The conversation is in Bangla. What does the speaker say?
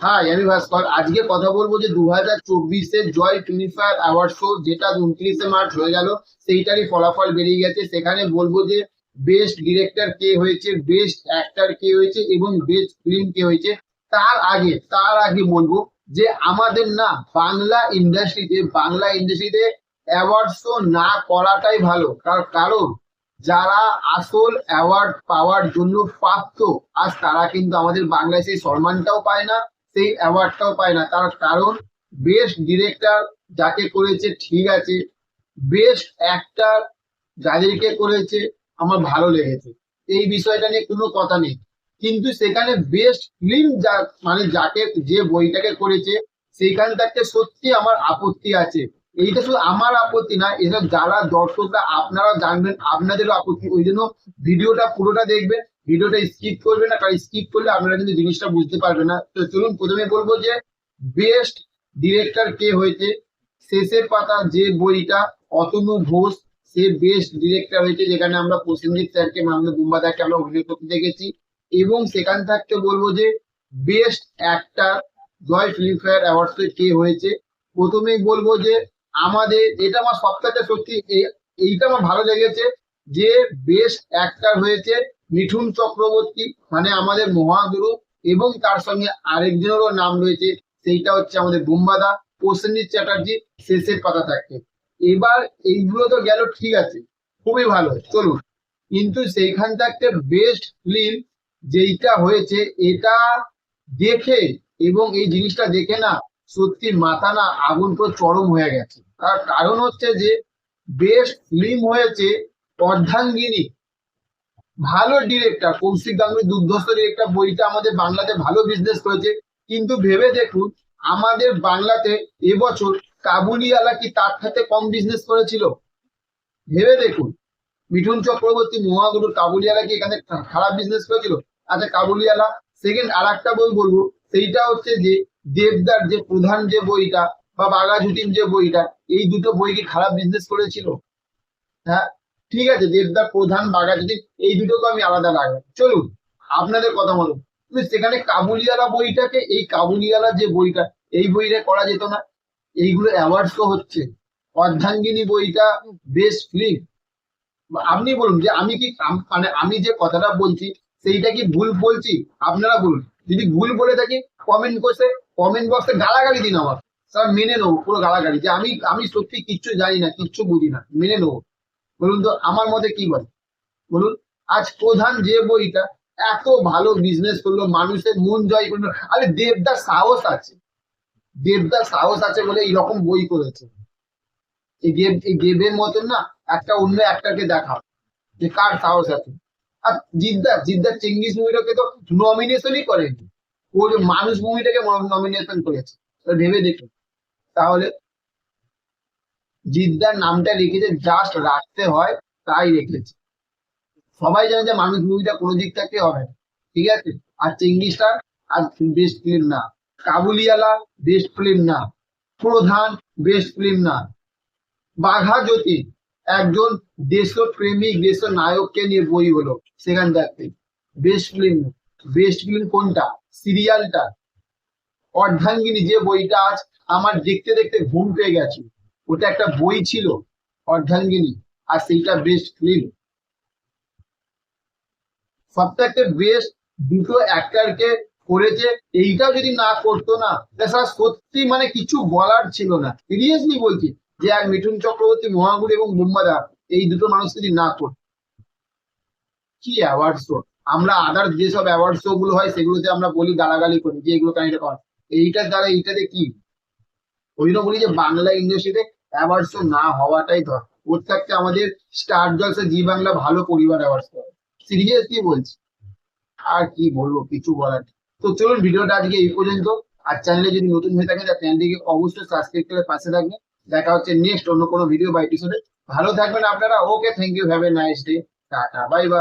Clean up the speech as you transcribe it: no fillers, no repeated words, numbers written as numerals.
হ্যাঁ, আমি ভাস্কর। আজকে কথা বলবো যে 2024-এর জয় ফিল্মফেয়ার অ্যাওয়ার্ড শো যেটা 29শে মার্চ হয়ে গেল, সেইটারই ফলাফল বেরিয়ে গেছে। সেখানে বলবো যে বেস্ট ডিরেক্টর কে হয়েছে, বেস্ট অ্যাক্টর কে হয়েছে এবং বেস্ট ফিল্ম কে হয়েছে। তার আগে বলবো যে আমাদের না বাংলা ইন্ডাস্ট্রিতে অ্যাওয়ার্ড শো না করাটাই ভালো। তার কারণ যারা আসল অ্যাওয়ার্ড পাওয়ার জন্য প্রাপ্ত, আজ তারা কিন্তু আমাদের বাংলায় সেই সম্মানটাও পায় না, সেই অ্যাওয়ার্ডটাও পায় না। তার কারণ বেস্ট ডিরেক্টর যাকে করেছে ঠিক আছে, বেস্ট অ্যাক্টর যাদেরকে করেছে আমার ভালো লেগেছে, এই বিষয়টা নিয়ে কোনো কথা নেই। কিন্তু সেখানে বেস্ট ফিল্ম মানে যাকে যে বইটাকে করেছে, সেইখান থেকে সত্যি আমার আপত্তি আছে। এইটা শুধু আমার আপত্তি না, এটা যারা দর্শকরা আপনারা জানবেন আপনাদেরও আপত্তি। ওই জন্য ভিডিওটা পুরোটা দেখবেন, ভিডিওটা স্কিপ করবেন না, কারণ স্কিপ করলে আপনারা কিন্তু জিনিসটা বুঝতে পারবেন না। তো চলুন প্রথমে বলবো যে বেস্ট ডিরেক্টর কে হয়েছে। শেষের পাতা যে বইটা, অতনু ঘোষ, সে বেস্ট ডিরেক্টর হয়েছে, যেখানে আমরা প্রসেনজিৎ স্যারকে মাননীয় বুম্বাদাকে আমরা অভিনয় করতে দেখেছি। এবং সেখান থাকতে বলবো যে বেস্ট অ্যাক্টর জয় ফিল্মফেয়ার অ্যাওয়ার্ডস কে হয়েছে। প্রথমেই বলবো যে আমাদের এটা আমার সবথেকে সত্যি এইটা আমার ভালো লেগেছে যে বেস্ট অ্যাক্টর হয়েছে মিঠুন চক্রবর্তী, মানে আমাদের মহাগুরু। এবং তার সঙ্গে আরেকজনেরও নাম রয়েছে, সেইটা হচ্ছে আমাদের বুম্বাদা, প্রসেনজিৎ চ্যাটার্জি শেষের পাতা থাকতে। এবার এইগুলো তো গেল, ঠিক আছে, খুবই ভালো, চলুন। কিন্তু সেইখান থাকতে বেস্ট ফিল্ম যেইটা হয়েছে, এটা দেখে এবং এই জিনিসটা দেখে না সত্যি মাথা না আগুন পুরো চরম হয়ে গেছে। তার কারণ হচ্ছে যে বেস্ট ফিল্ম হয়েছে অর্ধাঙ্গিনী। ভালো ডিরেক্টর কৌশিক গাঙ্গুলি, দুর্ধর্ষ ডিরেক্টর, বইটা আমাদের বাংলাতে ভালো বিজনেস করেছে। কিন্তু ভেবে দেখুন, আমাদের বাংলাতে এবছর কাবুলিওয়ালা কি তার থেকে কম বিজনেস করেছিল? ভেবে দেখুন, মিঠুন চক্রবর্তী মহাগুরু, কাবুলিওয়ালা কি এখানে খারাপ বিজনেস করেছিল? আচ্ছা, কাবুলিওয়ালা। সেকেন্ড আর একটা বই বলবো, সেইটা হচ্ছে যে দেবদার যে প্রধান যে বইটা বা বাঘাযতীন যে বইটা, এই দুটো বই কি খারাপ বিজনেস করেছিল? হ্যাঁ, ঠিক আছে, দেবদার প্রধান, বাঘাযতীন, এই দুটোকে আমি আলাদা রাখবো। চলুন, আপনাদের কথা বলুন। কিন্তু সেখানে কাবুলিওয়ালা বইটাকে, এই কাবুলিওয়ালা যে বইটা, এই বইটা করা যেত না? এইগুলো অ্যাওয়ার্ডস তো হচ্ছে। অর্ধাঙ্গিনী বইটা বেস্ট ফিল্ম। আপনি বলুন যে আমি কি মানে আমি যে কথাটা বলছি সেইটা কি ভুল বলছি? আপনারা বলুন। যদি ভুল বলে থাকি কমেন্ট বক্সে গালাগালি দিন আমার। স্যার মেনে নেবো পুরো গালাগালি, যে আমি আমি সত্যি কিচ্ছু জানি না, কিচ্ছু বুঝি না, মেনে নেবো। বলুন তো আমার মতে কি বলে, বলুন। আজ প্রধান যে বইটা এত ভালো বিজনেস করলো, মানুষের মন জয় করলো, আরে দেবদার সাহস আছে বলে এইরকম বই করেছে। এই গেমের মতন না, একটা অন্য একটাকে দেখা যে কার সাহস আছে। আর জিদ্দার চেঙ্গিস মুভিটাকে তো নমিনেশনই করেনি, ওর মানুষ মুভিটাকে নমিনেশন করেছে। তো ভেবে দেখুন তাহলে, জিদ্দার নামটা রেখেছে জাস্ট রাখতে হয়, তাই রেখেছে। সবাই জানে যে মানুষ মুভিটা কোনো দিক থেকে হবে না, ঠিক আছে। আর চেঙ্গিসটা আর বেস্ট ফিল্ম না, কাবুলিওয়ালা বেস্ট ফিল্ম না, প্রধান বেস্ট ফিল্ম না, বাঘা জ্যোতি একজন দেশপ্রেমিক দেশ নায়ককে নিয়ে বই হলো, সেখান থেকে বেস্ট ফিল্ম। বেস্ট ফিল্ম কোনটা? সিরিয়ালটা। অর্ধাঙ্গিনী যে বইটা আজ আমার দেখতে দেখতে ঘুম পেয়ে গেছে, ওটা একটা বই ছিল অর্ধাঙ্গিনী, আর সেইটা বেস্ট ফিল্ম। সবথেকে বেস্ট দুটো অ্যাক্টরকে করেছে। এইটাও যদি না করতো না, তাহলে সত্যি মানে কিছু বলার ছিল না, সিরিয়াসলি বলছি। যে এক মিঠুন চক্রবর্তী মহাগুরু এবং বুম্বাদা, এই দুটো মানুষ যদি না করতো, কি অ্যাওয়ার্ড শো! আমরা আদার যেসব অ্যাওয়ার্ড শো গুলো হয় সেগুলোতে আমরা বলি, গালাগালি করি যে এগুলো কাহিনী কর, এইটার দ্বারা এইটাতে কি? ওই জন্য বলি যে বাংলা ইন্ডাস্ট্রিতে অ্যাওয়ার্ড শো না হওয়াটাই ধর। ওর থাকতে আমাদের স্টার জলসা, জি বাংলা ভালো পরিবার অ্যাওয়ার্ড শো, সিরিয়াসলি বলছি। আর কি বলবো, কিছু বলার নেই। তো চলুন, ভিডিওটা আজকে এই পর্যন্ত। আর চ্যানেলে যদি নতুন হয়ে থাকে, তার চ্যানেলটিকে অবশ্যই সাবস্ক্রাইব করে পাশে থাকবেন। দেখা হচ্ছে নেক্সট অন্য কোনো ভিডিও বা এপিসোডে। ভালো থাকবেন আপনারা। Okay, thank you, have a nice day, tata, bye by.